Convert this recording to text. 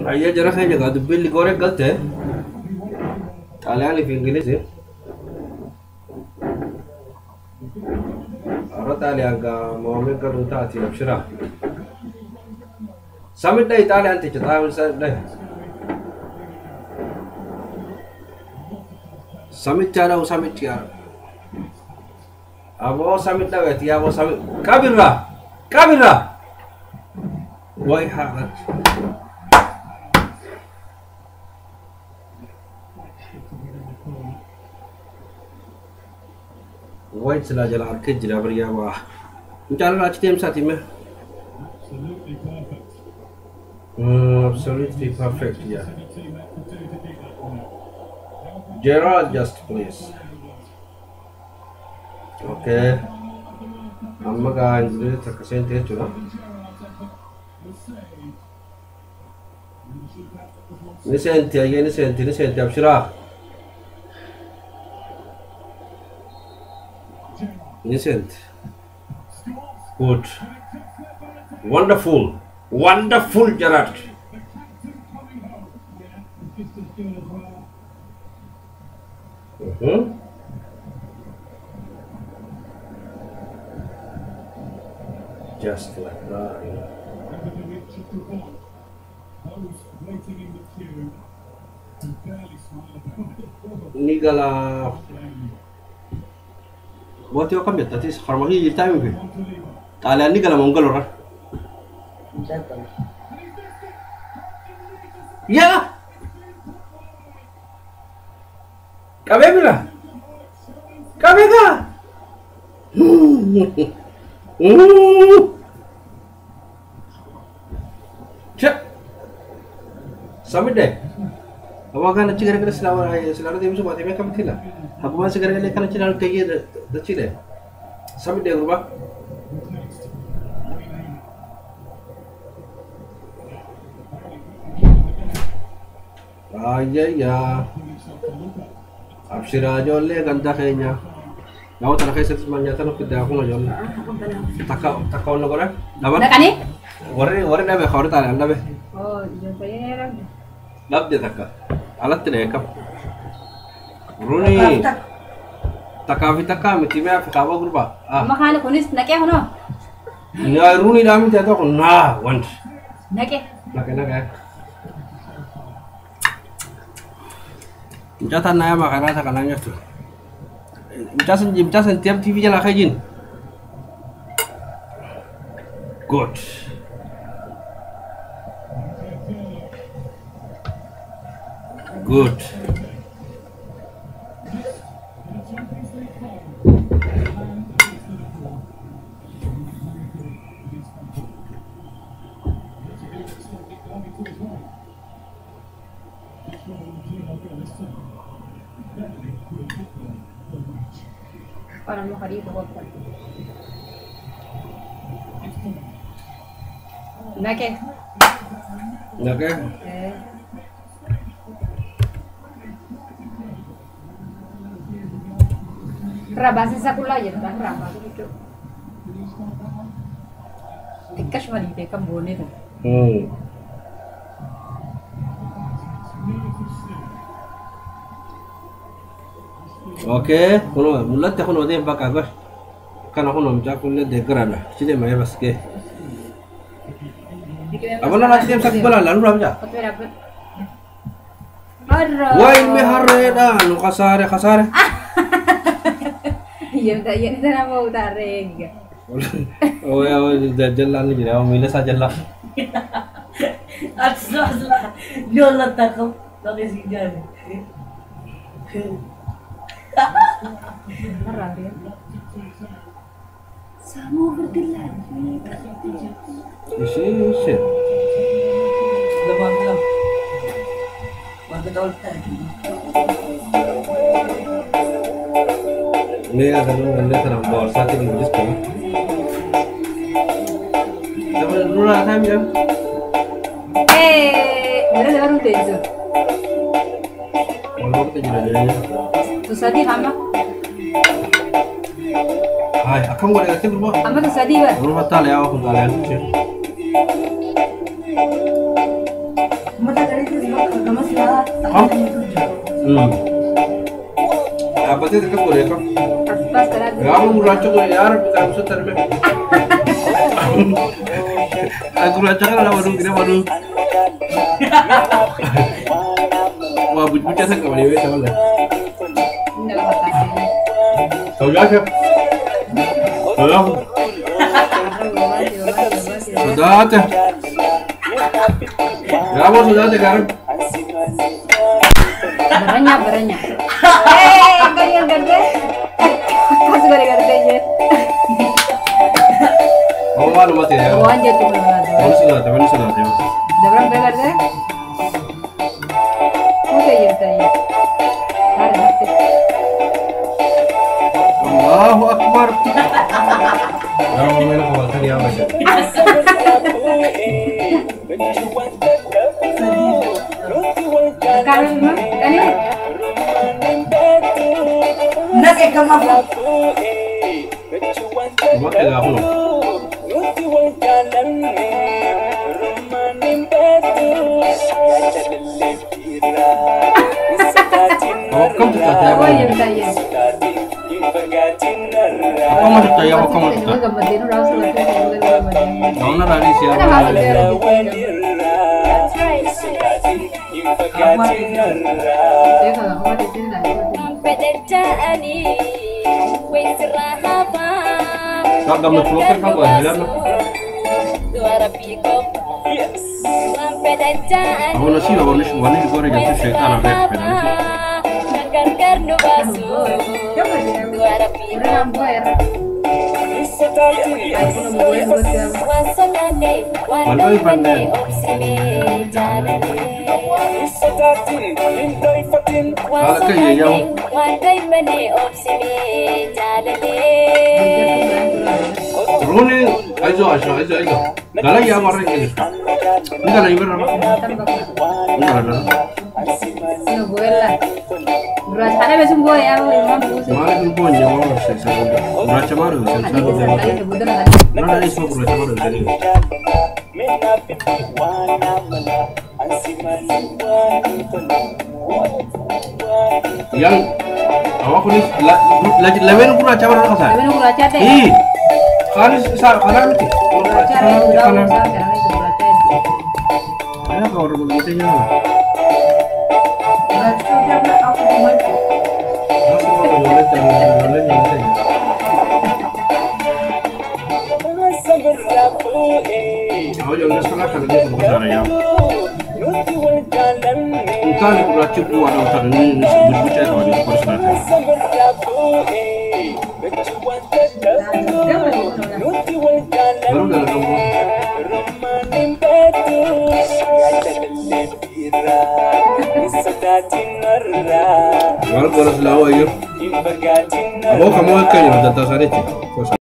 Ayah jarang saya jaga tu beli korek galte. Kalian di Inggris sih. Orang Italian ka mau mereka ruta ti abshira. Summit dah Italian ti cerita misal dah. Summit cara summit ya. Abo summit dah berarti abo summit kabirra. Why halat? White sila jalan arcade jila beria wah. Jalan aja tim saat ini. Absolutely perfect ya. Gerald just please. Okay. Amma ka injury terkesan dia cuma. Ini senti abshira. Innocent. Good. Wonderful. Wonderful, Gerard. Just like that. Ini kalau buat yo kami tadi harmoni kita ini, kalian ini kalau mongol orang, ya, kami bila, kami kah, cek, sampai deh. Awakan nanti gara-gara selawat tim semua tim kami tidak. Apa masih gara-gara kan channel kayak gitu deh. Sampai dia berubah. Ya. Abshira jolle ganda kayaknya. Nawa tanah kayak semuanya tanah kita aku nggak jolle. Takau nggak Dapat? Dah kan ni? Warna dah kau tahu anda be. Oh, jumpa ya dah. Lab dia takka. Alat tidak kap. Runi. Taka mesti me apa kau berubah. Makan kunis nak ya hono? Ya Runi dah mesti ada aku nah want. Nak ya? Nak. Jatan naya makan rasa kanannya tu. Jasan tiap TV jalan kajin. Good. Good. Orang mau hari itu apa? Nak ya? Nak ya? Rabasi sekolah je, tak rabasi itu. Tikas mali dekam boleh tu. Oke, kono mulat te kono de baka gor. Kana kono mja kulle de grana. Chide mai baske. Abana na chide sak bala lan ramja. Wai me harreda no kasare. Iya tak iya sana mau tarik. Oh ya jalan ni jadi mila sa jalan. Asla. Yola takam tak sijan. Marah dia. Sama bergelar. Isi. Lepas lah. Maka tahu tak. Ini akan mengenai terang borsa di Inggris kan? Dapat dulu lah kan jam? Ada baru deh itu. Kalau kita jalan-jalan. Terus tadi hama. Hai, akan boleh kasih berapa? Hama terus tadi ber. Berapa tal ya aku kalian sih? Nama siapa? Hah? Apa sih dekat boleh kan? Pas terat. Kamu muraca ko yaar kamu setar me. Aku raca kan ada warung kita baru. Wah buca sa ka baliwe sa wala. Hindi ko makasya. Kau jaga. Hello. Sudate. Kamu sudate kan? Baranya. Kaya ganda. Kaso ganda niya. Oh, malu mati ya. Buwan dyan ito mga Mana sudate. Dabrang ba ganda? Okay, yun tayo. Allahu Akbar. Kamu main kawal tadi apa sih? Kalau mo, kani? Nasi kamu. Cuma kayak aku loh. Oh, kamu tuh tadi apa? Oh, yun tayo. Apa maksud saya? Apa maksud saya? Gamadino raw sa lahat ng gamadino. Kamu nak tadi Ano siapa? ba pero Teka lang, kumatitin lang. Kak kamu celupkan kamu ada lah. Aku nasi wani digoreng jadi setan apa ya? Orang buer. Aku nang buer buat kamu. Walau pandai. Kalau kayak jauh. Rone, ayo. Kalau ya marah ini. Ini kalau ibu apa? Ini ada. Ano buer lah. Beras ada besok buer ya, memang buset. Malah pun punya orang saya. Beras baru saya. Ada kali sebutan kan. Mana ada semua beras baru saya. Yang awak ni lagi lewen beras baru apa sah? Sabi nung kuracha te. Ih, kanis sa kanan ni. Kuracha rin Kanan. daw sa pero ito kuracha. Ano ka orang begitu nya? Aku cuma Nasi orang boleh boleh yang saya. Aku jangan salah kalau dia berbesar ya. Bukan beras cukup ada besar ini berbuca itu ada bersama. Baru dalam kamu. Kalau bolas lawa yo. Abo kamu kan yang datang sana sih.